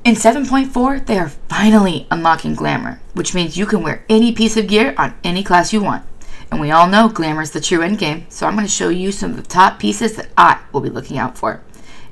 In 7.4, they are finally unlocking glamour, which means you can wear any piece of gear on any class you want. And we all know glamour is the true end game, so I'm going to show you some of the top pieces that I will be looking out for.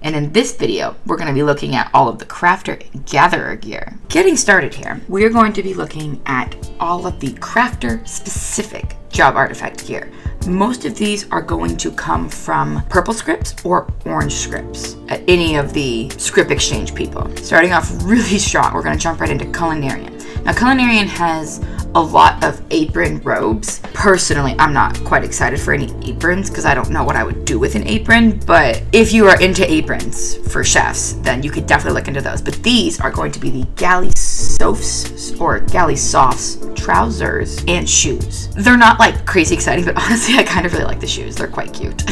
And in this video, we're going to be looking at all of the crafter and gatherer gear. Getting started here, we're going to be looking at all of the crafter specific job artifact gear. Most of these are going to come from purple scripts or orange scripts at any of the script exchange people. Starting off really strong, we're going to jump right into Culinarian. Now, Culinarian has a lot of apron robes. Personally, I'm not quite excited for any aprons because I don't know what I would do with an apron, but if you are into aprons for chefs, then you could definitely look into those. But these are going to be the galley softs or galley softs trousers and shoes. They're not like crazy exciting, but honestly, I kind of really like the shoes. They're quite cute.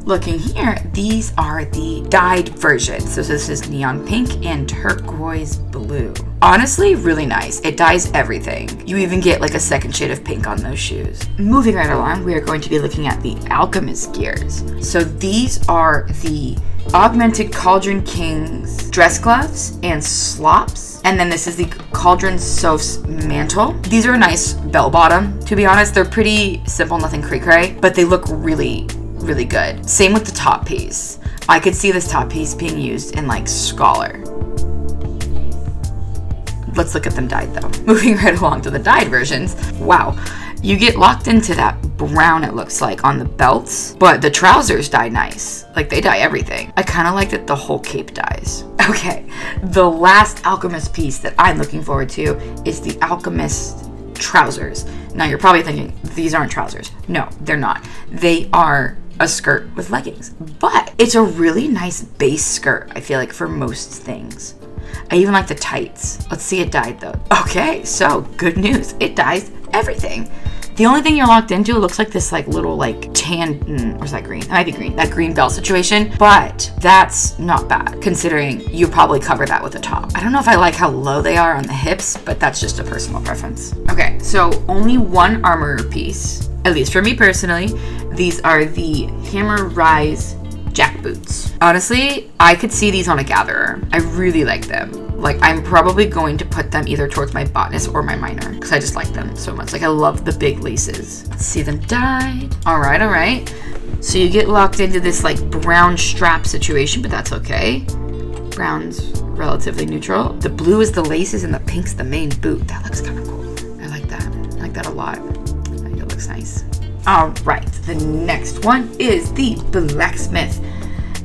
Looking here, these are the dyed versions. So this is neon pink and turquoise blue. Honestly, really nice. It dyes everything. You even get like a second shade of pink on those shoes. Moving right along, we are going to be looking at the Alchemist gears. So these are the Augmented Cauldron King's dress gloves and slops. And then this is the Cauldron Soph's mantle. These are a nice bell bottom, to be honest. They're pretty simple, nothing cray-cray, but they look really good. Same with the top piece. I could see this top piece being used in like Scholar. Let's look at them dyed though. Moving right along to the dyed versions. Wow, you get locked into that brown, it looks like, on the belts, but the trousers dye nice. Like, they dye everything. I kind of like that the whole cape dyes. Okay, the last Alchemist piece that I'm looking forward to is the Alchemist trousers. Now you're probably thinking, these aren't trousers. No, they're not. They are a skirt with leggings, but it's a really nice base skirt, I feel like, for most things. I even like the tights. Let's see it dyed though. Okay, so good news. It dyes everything. The only thing you're locked into looks like this like little like tan, or is that green? That might be green. That green belt situation, but that's not bad considering you probably cover that with a top. I don't know if I like how low they are on the hips, but that's just a personal preference. Okay, so only one armorer piece, at least for me personally. These are the Hammer Rise jack boots. Honestly, I could see these on a gatherer. I really like them. Like, I'm probably going to put them either towards my botanist or my miner because I just like them so much. Like, I love the big laces. Let's see them dyed. All right. So you get locked into this like brown strap situation, but that's okay. Brown's relatively neutral. The blue is the laces and the pink's the main boot. That looks kind of cool. I like that. I like that a lot. I think it looks nice. All right, the next one is the Blacksmith.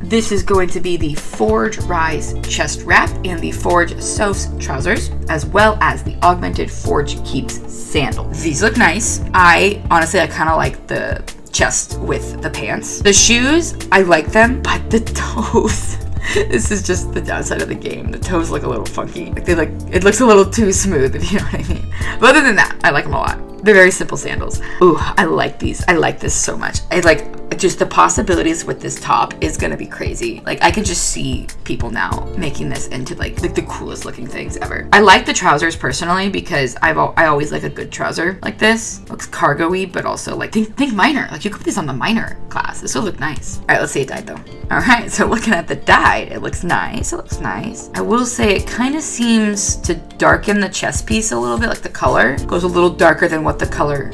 This is going to be the Forge Rise chest wrap and the Forge Soph's trousers, as well as the Augmented Forge Keeps sandal. These look nice. I kind of like the chest with the pants. The shoes, I like them, but the toes, this is just the downside of the game. The toes look a little funky. It looks a little too smooth, if you know what I mean. But other than that, I like them a lot. They're very simple sandals. Ooh, I like these. I like this so much. I like just the possibilities with this top is gonna be crazy. Like, I can just see people now making this into like the coolest looking things ever. I like the trousers personally because I always like a good trouser like this. Looks cargo-y, but also like think miner. Like, you could put this on the miner class. This will look nice. All right, let's see it dyed though. All right, so looking at the dyed, it looks nice. It looks nice. I will say it kind of seems to darken the chest piece a little bit. Like, the color goes a little darker than what the color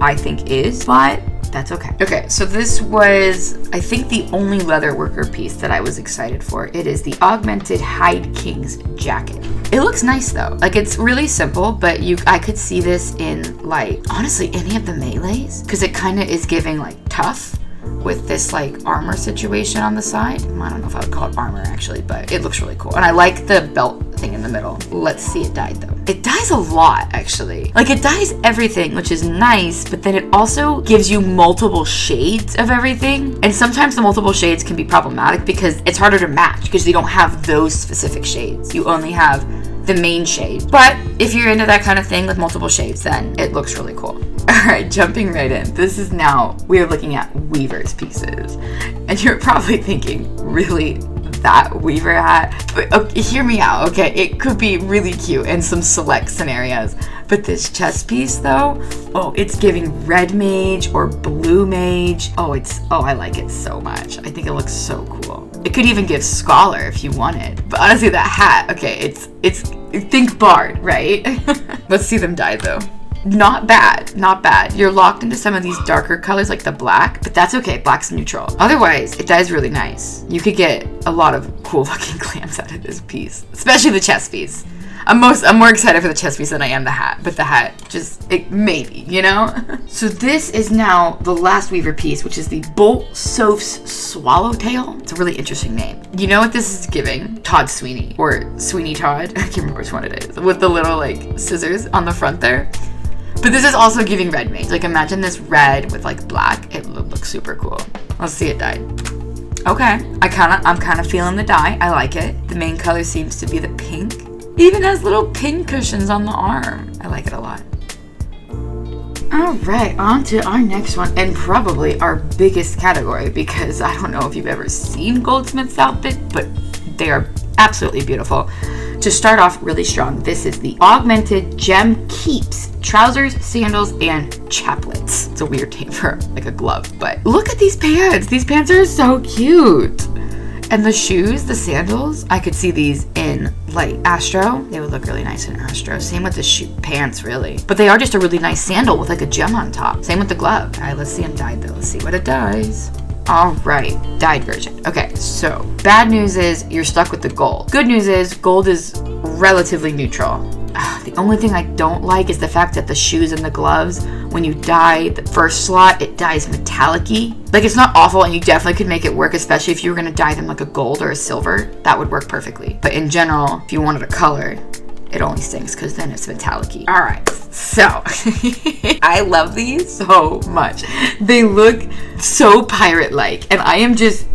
I think is, but that's okay. Okay, so this was, I think, the only Leatherworker piece that I was excited for. It is the Augmented Hide King's jacket. It looks nice though. Like, it's really simple, but I could see this in like, honestly, any of the melees, because it kind of is giving like tough with this like armor situation on the side. I don't know if I would call it armor actually, but it looks really cool. And I like the belt thing in the middle. Let's see it dyed though. It dyes a lot actually. Like, it dyes everything, which is nice, but then it also gives you multiple shades of everything. And sometimes the multiple shades can be problematic because it's harder to match because you don't have those specific shades. You only have the main shade. But if you're into that kind of thing with multiple shades, then it looks really cool. All right, jumping right in. This is now, we are looking at Weaver's pieces. And you're probably thinking, really, that Weaver hat? But okay, hear me out, okay? It could be really cute in some select scenarios. But this chest piece though, oh, it's giving red mage or blue mage. Oh, I like it so much. I think it looks so cool. It could even give scholar if you wanted. But honestly, that hat, okay, it's think bard, right? Let's see them dye though. Not bad, not bad. You're locked into some of these darker colors like the black, but that's okay, black's neutral. Otherwise, it dyes really nice. You could get a lot of cool looking glams out of this piece, especially the chest piece. I'm more excited for the chest piece than I am the hat, but the hat maybe, you know? So this is now the last weaver piece, which is the Bolt Soph's Swallowtail. It's a really interesting name. You know what this is giving? Todd Sweeney, or Sweeney Todd. I can't remember which one it is, with the little like scissors on the front there. But this is also giving red mage. Like imagine this red with like black. It looks super cool. Let's see it dyed. Okay, I'm kind of feeling the dye. I like it. The main color seems to be the pink. It even has little pin cushions on the arm. I like it a lot. All right, on to our next one, and probably our biggest category, because I don't know if you've ever seen Goldsmith's outfit, but they are absolutely beautiful. To start off really strong, this is the Augmented Gem Keeps trousers, sandals, and chaplets. It's a weird name for like a glove, but look at these pants. These pants are so cute. And the shoes, the sandals, I could see these in like Astro. They would look really nice in Astro. Same with the pants, really. But they are just a really nice sandal with like a gem on top. Same with the glove. All right, let's see them dyed though. Let's see what it dyes. All right, dyed version. Okay, so bad news is you're stuck with the gold. Good news is gold is relatively neutral. The only thing I don't like is the fact that the shoes and the gloves, when you dye the first slot, it dyes metallic-y. Like, it's not awful, and you definitely could make it work, especially if you were going to dye them like a gold or a silver. That would work perfectly. But in general, if you wanted a color, it only stinks because then it's metallic-y. All right, so I love these so much. They look so pirate-like, and I am just...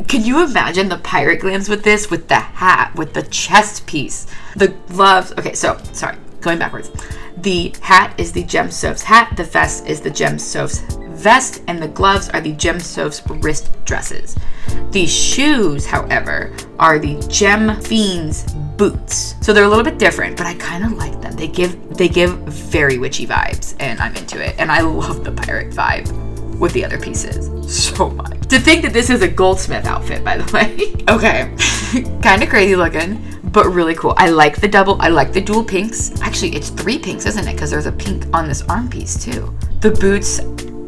Can you imagine the pirate glams with this? With the hat, with the chest piece, the gloves. Okay, so, sorry, going backwards. The hat is the Gem Soph's hat, the vest is the Gem Soph's vest, and the gloves are the Gem Soph's wrist dresses. The shoes, however, are the Gem Fiend's boots. So they're a little bit different, but I kind of like them. They give very witchy vibes, and I'm into it. And I love the pirate vibe with the other pieces so much. To think that this is a Goldsmith outfit, by the way. Okay, kind of crazy looking, but really cool. I like the dual pinks. Actually, it's 3 pinks, isn't it? Because there's a pink on this arm piece too. The boots,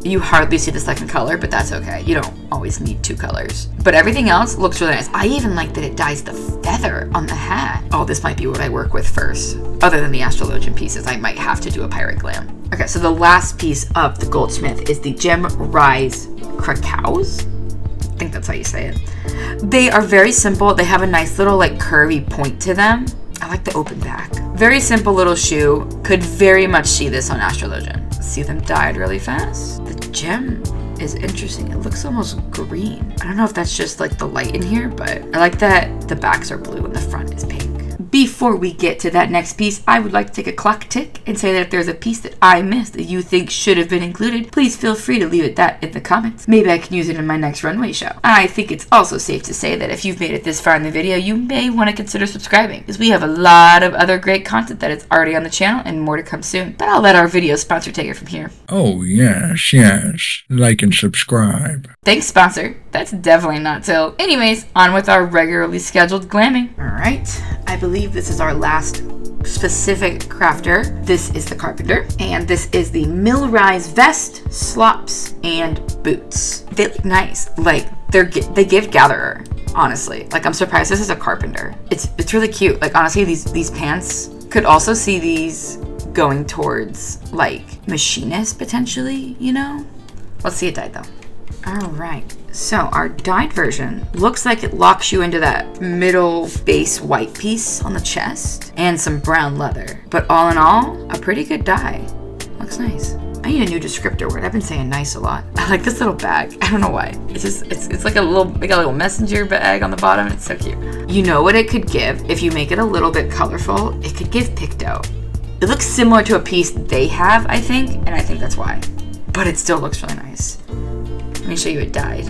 you hardly see the second color, but that's okay. You don't always need 2 colors. But everything else looks really nice. I even like that it dyes the feather on the hat. Oh, this might be what I work with first. Other than the astrologian pieces, I might have to do a pirate glam. Okay, so the last piece of the Goldsmith is the Gem Rise Krakows. I think that's how you say it. They are very simple. They have a nice little like curvy point to them. I like the open back. Very simple little shoe. Could very much see this on Astrologian. See them dyed really fast. The gem is interesting. It looks almost green. I don't know if that's just like the light in here, but I like that the backs are blue and the front is pink. Before we get to that next piece, I would like to take a clock tick and say that if there's a piece that I missed that you think should have been included, please feel free to leave that in the comments. Maybe I can use it in my next runway show. I think it's also safe to say that if you've made it this far in the video, you may want to consider subscribing, because we have a lot of other great content that is already on the channel and more to come soon. But I'll let our video sponsor take it from here. Oh, yes. Like and subscribe. Thanks, sponsor. That's definitely not Tilt. Anyways, on with our regularly scheduled glamming. All right, I believe this is our last specific crafter. This is the Carpenter, and this is the Millrise vest, slops, and boots. They look nice. Like, they give Gatherer, honestly. Like, I'm surprised this is a Carpenter. It's really cute. Like, honestly, these pants, could also see these going towards, like, machinist, potentially, you know? Let's see it dyed, though. All right, so our dyed version looks like it locks you into that middle base white piece on the chest and some brown leather. But all in all, a pretty good dye. Looks nice. I need a new descriptor word. I've been saying nice a lot. I like this little bag. I don't know why. It's like a little messenger bag on the bottom. It's so cute. You know what it could give if you make it a little bit colorful? It could give Picto. It looks similar to a piece they have, I think, and I think that's why. But it still looks really nice. Let me show you it dyed.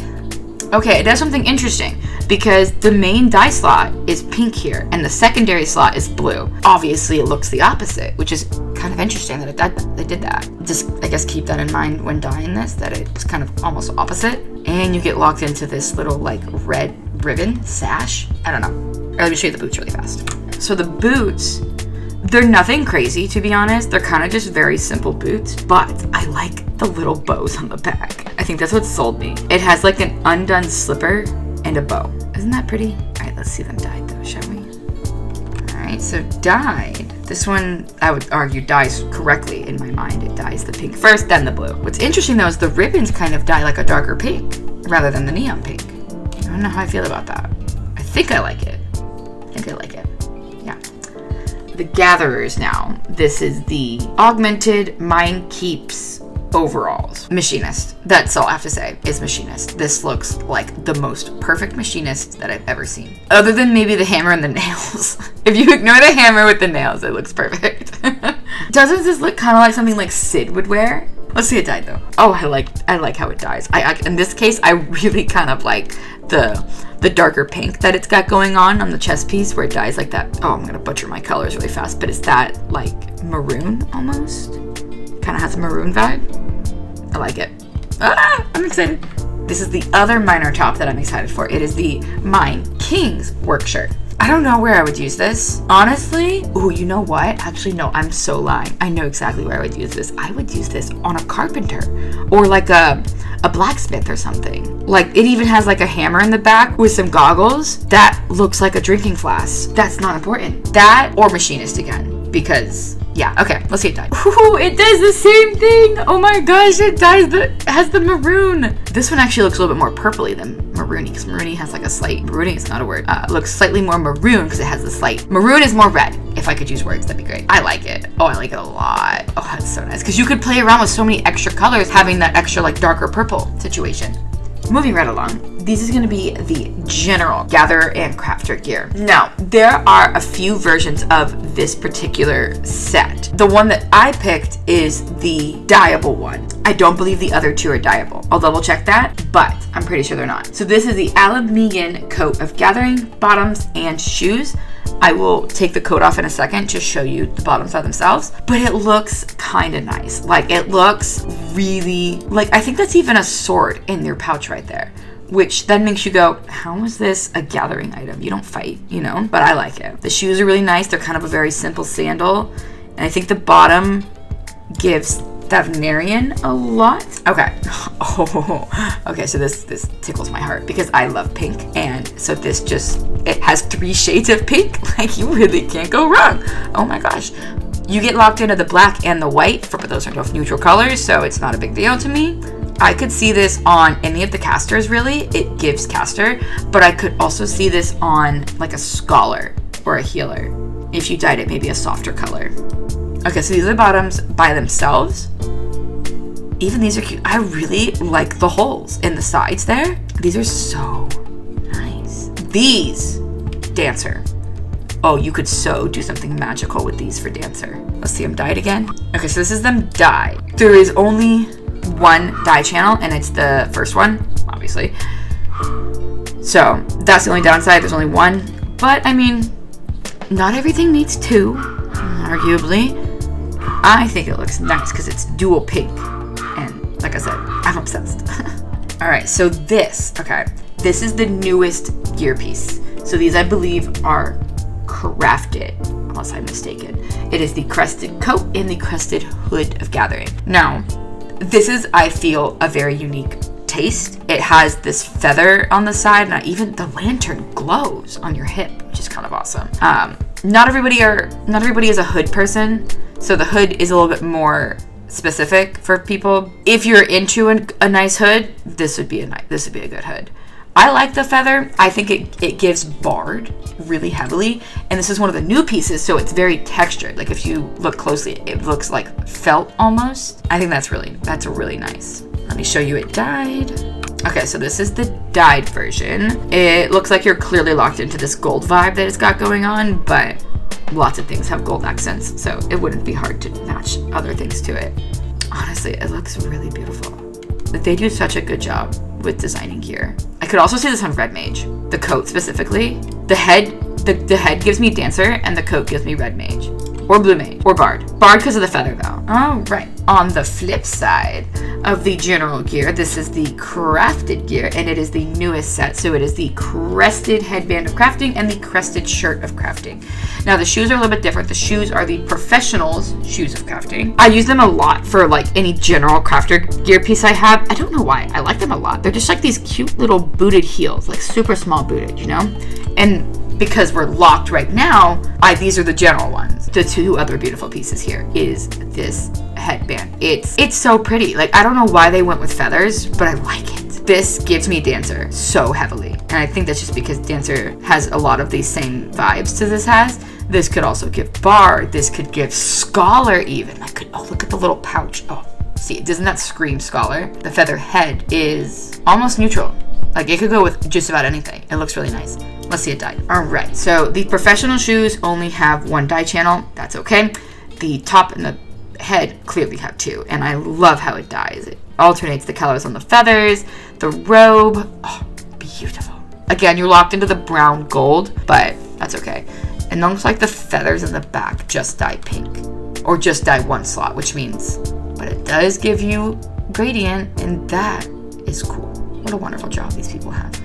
Okay, it does something interesting because the main dye slot is pink here and the secondary slot is blue. Obviously, it looks the opposite, which is kind of interesting that they did that. Just, I guess, keep that in mind when dyeing this, that it's kind of almost opposite. And you get locked into this little like red ribbon, sash. I don't know. Let me show you the boots really fast. So the boots, they're nothing crazy, to be honest. They're kind of just very simple boots, but I like the little bows on the back. I think that's what sold me. It has like an undone slipper and a bow. Isn't that pretty? All right, let's see them dyed though, shall we? All right, so dyed. This one, I would argue, dyes correctly in my mind. It dyes the pink first, then the blue. What's interesting though is the ribbons kind of dye like a darker pink rather than the neon pink. I don't know how I feel about that. I think I like it. Yeah. The gatherers now. This is the augmented Mind Keeps overalls. Machinist. That's all I have to say is machinist. This looks like the most perfect machinist that I've ever seen. Other than maybe the hammer and the nails. If you ignore the hammer with the nails, it looks perfect. Doesn't this look kind of like something like Sid would wear? Let's see it dyed though. Oh, I like how it dyes. In this case, I really kind of like the darker pink that it's got going on the chest piece where it dyes like that. Oh, I'm gonna butcher my colors really fast, but it's that like maroon almost. Kind of has a maroon vibe. I like it. I'm excited. This is the other minor top that I'm excited for. It is the Mine King's work shirt. I don't know where I would use this. Honestly, ooh, you know what? Actually, no, I'm so lying. I know exactly where I would use this. I would use this on a Carpenter or like a Blacksmith or something. Like it even has like a hammer in the back with some goggles. That looks like a drinking flask. That's not important. That or machinist again, because yeah, okay, let's see it dye. Ooh, it does the same thing. Oh my gosh, it has the maroon. This one actually looks a little bit more purpley than maroony, because maroony has like a slight, maroony is not a word, looks slightly more maroon because it has a slight, maroon is more red. If I could use words, that'd be great. I like it. Oh, I like it a lot. Oh, that's so nice. Because you could play around with so many extra colors, having that extra like darker purple situation. Moving right along, this is going to be the general gatherer and crafter gear. Now, there are a few versions of this particular set. The one that I picked is the dyeable one. I don't believe the other two are dyeable. I'll double check that, but I'm pretty sure they're not. So this is the Alchemist coat of gathering, bottoms, and shoes. I will take the coat off in a second to show you the bottoms by themselves, but it looks kind of nice. Like it looks really, like I think that's even a sword in your pouch right there, which then makes you go, how is this a gathering item? You don't fight, you know, but I like it. The shoes are really nice. They're kind of a very simple sandal. And I think the bottom gives Culinarian a lot. Okay. Oh, okay. So this tickles my heart because I love pink, and so this it has 3 shades of pink. Like you really can't go wrong. Oh my gosh. You get locked into the black and the white, but those are both neutral colors, so it's not a big deal to me. I could see this on any of the casters. Really, it gives caster, but I could also see this on like a scholar or a healer if you dyed it maybe a softer color. Okay, so these are the bottoms by themselves. Even these are cute. I really like the holes in the sides there. These are so nice. These, Dancer. Oh, you could so do something magical with these for Dancer. Let's see them dyed again. Okay, so this is them dyed. There is only one dye channel, and it's the first one, obviously. So that's the only downside. There's only one. But, I mean, not everything needs 2, arguably. I think it looks nice because it's dual pink. And like I said, I'm obsessed. All right, so this is the newest gear piece. So these, I believe, are crafted, unless I'm mistaken. It is the crested coat and the crested hood of gathering. Now, this is, I feel, a very unique taste. It has this feather on the side, and even the lantern glows on your hip, which is kind of awesome. Not everybody is a hood person, so the hood is a little bit more specific for people. If you're into a nice hood, this would be a good hood. I like the feather. I think it gives barred really heavily, and this is one of the new pieces, so it's very textured. Like if you look closely, it looks like felt almost. I think that's really nice. Let me show you it dyed. Okay, so this is the dyed version. It looks like you're clearly locked into this gold vibe that it's got going on, but lots of things have gold accents, so it wouldn't be hard to match other things to it. Honestly, it looks really beautiful. They do such a good job with designing gear. I could also see this on Red Mage. The coat specifically. The head gives me Dancer, and the coat gives me Red Mage. or Blue Mage, or Bard. Bard because of the feather though. Alright, on the flip side of the general gear, this is the crafted gear, and it is the newest set. So it is the crested headband of crafting and the crested shirt of crafting. Now the shoes are a little bit different. The shoes are the professionals shoes of crafting. I use them a lot for like any general crafter gear piece I have. I don't know why, I like them a lot. They're just like these cute little booted heels, like super small booted, you know? And because we're locked right now, these are the general ones. The two other beautiful pieces here is this headband. It's so pretty. Like, I don't know why they went with feathers, but I like it. This gives me Dancer so heavily. And I think that's just because Dancer has a lot of these same vibes to this has. This could also give Bard. This could give Scholar even. Oh, look at the little pouch. Oh, see, doesn't that scream Scholar? The feather head is almost neutral. Like, it could go with just about anything. It looks really nice. Let's see it dyed. Alright, so the professional shoes only have one dye channel. That's okay. The top and the head clearly have two, and I love how it dyes. It alternates the colors on the feathers, the robe. Oh, beautiful. Again, you're locked into the brown gold, but that's okay. And it looks like the feathers in the back just dye pink, or just dye one slot, which means, but it does give you gradient, and that is cool. What a wonderful job these people have.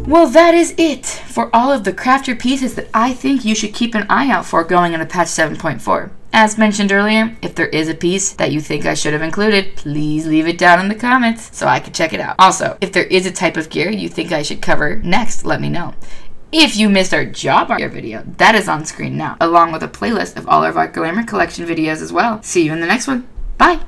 Well, that is it for all of the crafter pieces that I think you should keep an eye out for going into patch 7.4. As mentioned earlier, if there is a piece that you think I should have included, please leave it down in the comments so I can check it out. Also, if there is a type of gear you think I should cover next, let me know. If you missed our job art video, that is on screen now, along with a playlist of all of our Glamour Collection videos as well. See you in the next one. Bye!